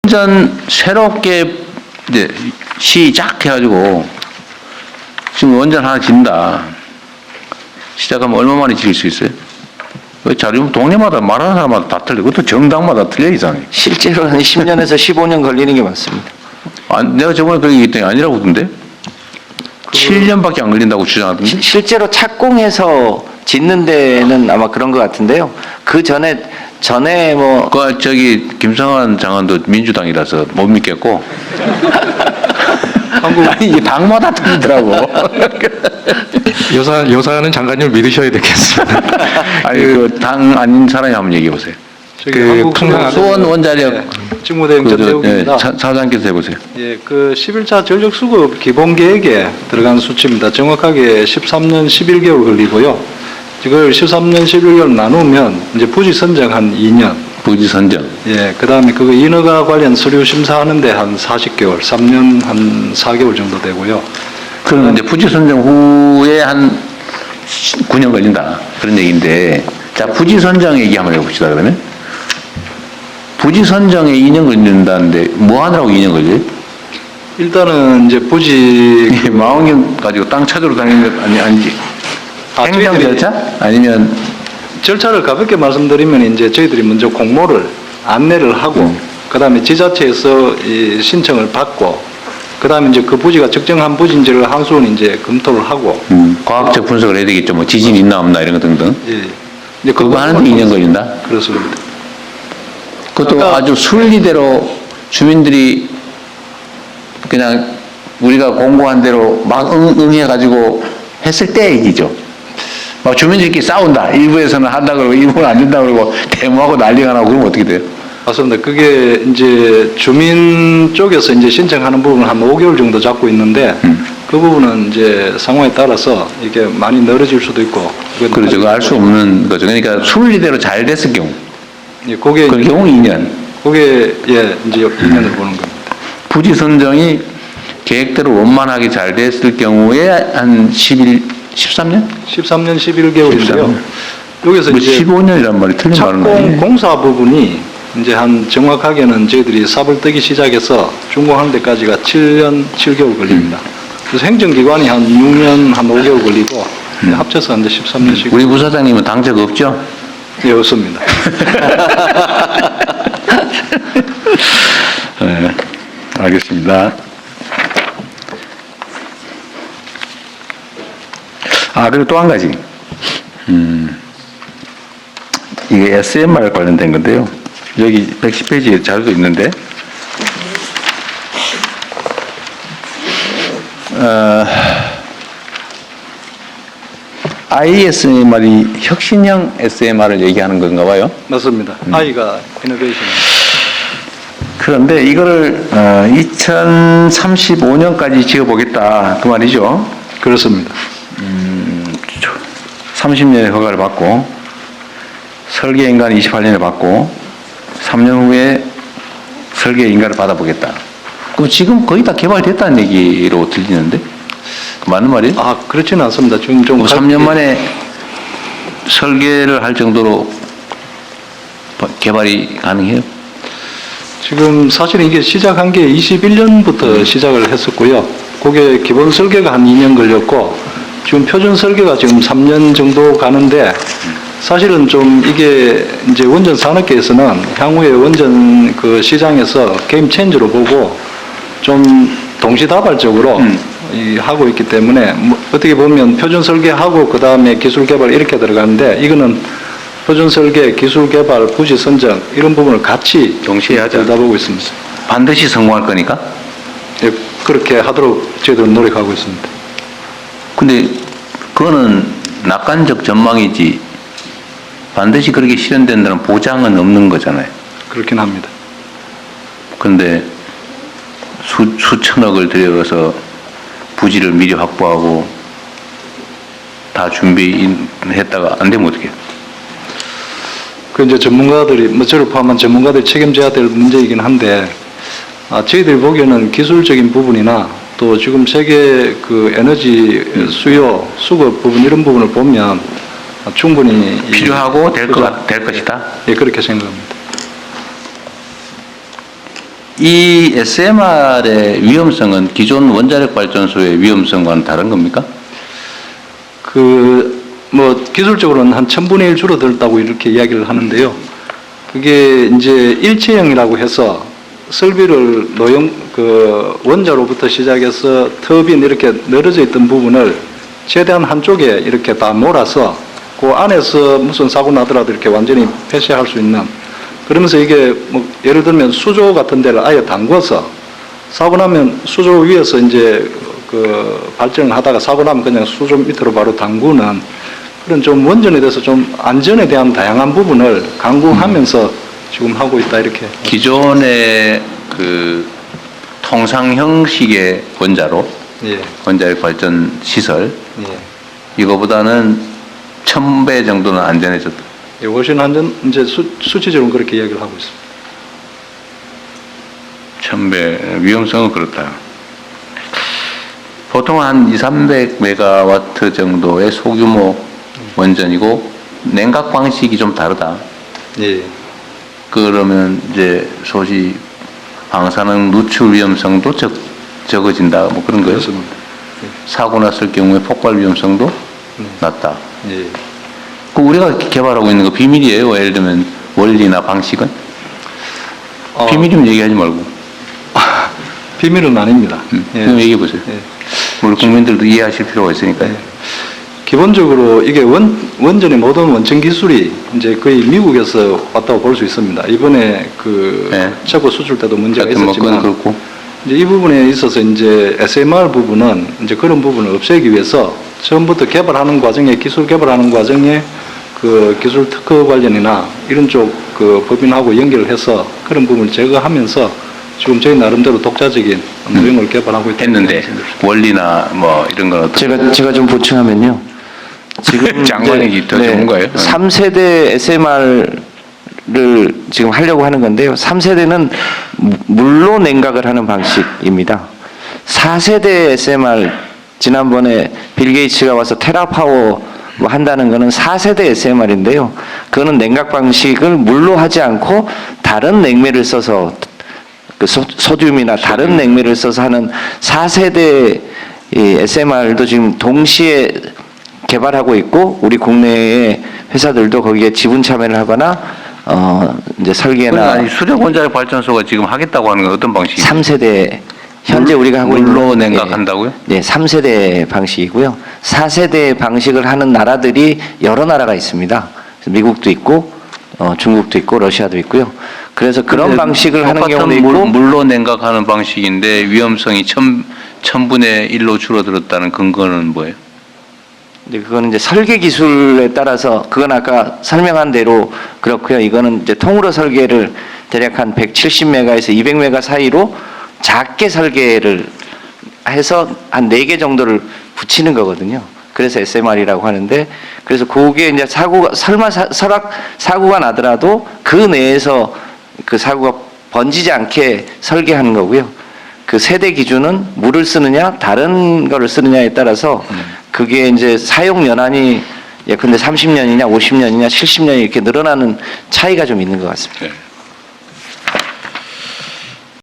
완전 새롭게 이제 시작해가지고 지금 원전 하나 짓는다. 시작하면 얼마 만에 지을 수 있어요? 자료 동네마다 말하는 사람마다 다 틀려. 그것도 정당마다 틀려 이상해. 실제로는 10년에서 15년 걸리는 게 맞습니다. 내가 저번에 그렇게 얘기했더니 아니라고 그러던데? 7년밖에 안 걸린다고 주장하던데? 실제로 착공해서 짓는 데는 아마 그런 것 같은데요. 그 전에 뭐 저기 김성환 장관도 민주당이라서 못 믿겠고. 아니 이게 당마다 틀리더라고. 요사는 장관님을 믿으셔야 되겠습니다. 아니 그 당 아닌 사람이 한번 얘기해 보세요. 수원 원자력 직무대행 전대욱입니다. 사장께서 해보세요. 예, 그 11차 전력 수급 기본 계획에 들어간 수치입니다. 정확하게 13년 11개월 걸리고요. 이걸 13년 11개월 나누면 이제 부지 선정 한 2년. 부지 선정. 예, 그다음에 그거 인허가 관련 서류 심사하는데 한 40개월, 3년 한 4개월 정도 되고요. 그럼 이제 부지 선정 후에 한 9년 걸린다 그런 얘기인데, 자 부지 선정 얘기 한번 해봅시다. 그러면 부지 선정에 2년 걸린다는데 뭐 하느라고 2년 걸려요? 일단은 이제 부지 망원경 가지고 땅 찾으러 다니는 것 아니지? 행정 절차? 아니면 절차를 가볍게 말씀드리면 이제 저희들이 먼저 공모를 안내를 하고 그다음에 지자체에서 이 신청을 받고 그다음에 이제 그 부지가 적정한 부지인지를 한수원 이제 검토를 하고 과학적 분석을 해야 되겠죠. 뭐 지진 있나 없나 이런 거 등등. 예. 이제 그거 하는데 2년 걸린다? 그렇습니다. 그것도 아주 순리대로 주민들이 그냥 우리가 공고한 대로 막 응해가지고 했을 때 얘기죠. 막 주민들끼리 싸운다. 일부에서는 한다 그러고 일부는 안 된다 그러고 데모하고 난리가 나고 그러면 어떻게 돼요? 맞습니다. 그게 이제 주민 쪽에서 이제 신청하는 부분을 한 5개월 정도 잡고 있는데 그 부분은 이제 상황에 따라서 이게 많이 늘어질 수도 있고. 그렇죠. 알 수 없는 거죠. 그러니까 순리대로 잘 됐을 경우. 예, 그게 그 경우 2년. 그게 예, 이제 2년을 보는 겁니다. 부지 선정이 계획대로 원만하게 잘 됐을 경우에 한 13년? 13년 11개월인데요. 13년. 여기서 뭐 이제 15년이란 말이 틀린 말은 착공 아니에요. 공사 부분이 이제 한 정확하게는 저희들이 삽을 뜨기 시작해서 준공하는 데까지가 7년 7개월 걸립니다. 그래서 행정기관이 한 6년 한 5개월 걸리고 합쳐서 한 13년씩. 우리 부사장님은 당적 없죠? 예, 없습니다. 네, 알겠습니다. 그리고 또 한 가지. 이게 SMR 관련된 건데요. 여기 110페이지에 자료도 있는데, ISMR이 혁신형 SMR을 얘기하는 건가 봐요. 맞습니다. 아이가 이노베이션. 그런데 이거를 2035년까지 지어보겠다 그 말이죠. 그렇습니다. 30년의 허가를 받고 설계 인간 28년을 받고 3년 후에 설계 인가를 받아보겠다. 그럼 지금 거의 다 개발됐다는 얘기로 들리는데 맞는 말이에요? 그렇지는 않습니다. 지금 좀 3년 만에 설계를 할 정도로 개발이 가능해요? 지금 사실 이게 시작한 게 21년부터 시작을 했었고요. 그게 기본 설계가 한 2년 걸렸고 지금 표준 설계가 지금 3년 정도 가는데 사실은 좀 이게 이제 원전 산업계에서는 향후에 원전 그 시장에서 게임 체인저로 보고 좀 동시다발적으로 하고 있기 때문에 뭐 어떻게 보면 표준 설계하고 그 다음에 기술 개발 이렇게 들어가는데 이거는 표준 설계, 기술 개발, 부지 선정 이런 부분을 같이 동시에 하자. 들여다보고 있습니다. 반드시 성공할 거니까? 예, 그렇게 하도록 저희들은 노력하고 있습니다. 근데 그거는 낙관적 전망이지 반드시 그렇게 실현된다는 보장은 없는 거잖아요. 그렇긴 합니다. 그런데 수천억을 들여서 부지를 미리 확보하고 다 준비했다가 안 되면 어떡해요? 그 이제 전문가들이 뭐 저를 포함한 전문가들이 책임져야 될 문제이긴 한데 저희들이 보기에는 기술적인 부분이나 또 지금 세계 그 에너지 수요 수급 부분 이런 부분을 보면 충분히 필요하고 될 것이다. 예, 그렇게 생각합니다. 이 SMR의 위험성은 기존 원자력 발전소의 위험성과는 다른 겁니까? 뭐 기술적으로는 한 1000분의 1 줄어들었다고 이렇게 이야기를 하는데요. 그게 이제 일체형이라고 해서 설비를 원자로부터 시작해서 터빈 이렇게 늘어져 있던 부분을 최대한 한쪽에 이렇게 다 몰아서 그 안에서 무슨 사고 나더라도 이렇게 완전히 폐쇄할 수 있는, 그러면서 이게 뭐 예를 들면 수조 같은 데를 아예 담궈서 사고 나면 수조 위에서 이제 발전을 하다가 사고 나면 그냥 수조 밑으로 바로 담그는 그런 좀 원전에 대해서 좀 안전에 대한 다양한 부분을 강구하면서 지금 하고 있다 이렇게. 기존의 통상 형식의 원자로, 예. 원자력 발전 시설, 예. 이거보다는 1000배 정도는 안전해졌다. 예, 훨씬 안전, 이제 수치적으로 그렇게 이야기를 하고 있습니다. 1000배, 위험성은 그렇다. 보통 한 200-300메가와트 정도의 소규모 원전이고, 냉각 방식이 좀 다르다. 예. 그러면 이제 소위 방사능 누출 위험성도 적어진다, 뭐 그런 거예요. 그렇습니다. 사고 났을 경우에 폭발 위험성도 낮다. 예. 그 우리가 개발하고 있는 거 비밀이에요. 예를 들면 원리나 방식은? 비밀이면 얘기하지 말고. 비밀은 아닙니다. 예. 그럼 얘기해 보세요. 예. 우리 국민들도 이해하실 필요가 있으니까요. 기본적으로 이게 원전의 모든 원천 기술이 이제 거의 미국에서 왔다고 볼 수 있습니다. 이번에 네. 최고 수출 때도 문제가 하여튼 뭐 있었지만, 그건 그렇고. 이제 이 부분에 있어서 이제 SMR 부분은 이제 그런 부분을 없애기 위해서 처음부터 개발하는 과정에, 기술 개발하는 과정에 기술 특허 관련이나 이런 쪽 법인하고 연결을 해서 그런 부분을 제거하면서 지금 저희 나름대로 독자적인 모형을 개발하고 있다. 했는데 원리나 뭐 이런 건 어떻게? 제가 좀 보충하면요. 지금 장관이 더 전문가예요? 3세대 SMR을 지금 하려고 하는 건데요. 3세대는 물로 냉각을 하는 방식입니다. 4세대 SMR, 지난번에 빌 게이츠가 와서 테라파워 뭐 한다는 거는 4세대 SMR인데요. 그거는 냉각 방식을 물로 하지 않고 다른 냉매를 써서 소듐이나 다른 냉매를 써서 하는 4세대 SMR도 지금 동시에 개발하고 있고, 우리 국내의 회사들도 거기에 지분 참여를 하거나 이제 설계나. 아니 수력 원자력 발전소가 지금 하겠다고 하는 건 어떤 방식이에요? 3세대 현재 우리가 하고 있는 물로 냉각한다고요? 네, 3세대 방식이고요. 4세대 방식을 하는 나라들이 여러 나라가 있습니다. 그래서 미국도 있고 중국도 있고 러시아도 있고요. 그래서 그런 방식을 하는 경우도 있고, 물로 냉각하는 방식인데 위험성이 1000분의 1로 줄어들었다는 근거는 뭐예요? 근데 그거는 이제 설계 기술에 따라서, 그건 아까 설명한 대로 그렇고요. 이거는 이제 통으로 설계를 대략 한 170메가에서 200메가 사이로 작게 설계를 해서 한 4개 정도를 붙이는 거거든요. 그래서 SMR이라고 하는데, 그래서 그게 이제 사고가 나더라도 그 내에서 그 사고가 번지지 않게 설계하는 거고요. 그 세대 기준은 물을 쓰느냐 다른 거를 쓰느냐에 따라서 그게 이제 사용 연한이 예컨대 30년이냐 50년이냐 70년이 이렇게 늘어나는 차이가 좀 있는 것 같습니다. 네.